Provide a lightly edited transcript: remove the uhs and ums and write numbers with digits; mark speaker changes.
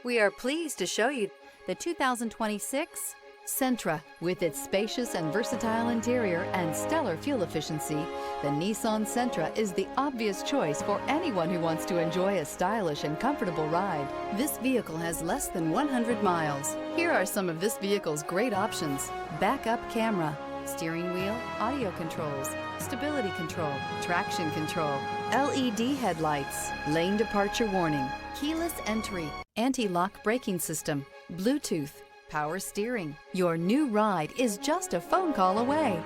Speaker 1: We are pleased to show you the 2026 Sentra. With its spacious and versatile interior and stellar fuel efficiency, the Nissan Sentra is the obvious choice for anyone who wants to enjoy a stylish and comfortable ride. This vehicle has less than 100 miles. Here are some of this vehicle's great options: backup camera, steering wheel audio controls, stability control, traction control, LED headlights, lane departure warning, keyless entry, anti-lock braking system, Bluetooth, power steering. Your new ride is just a phone call away.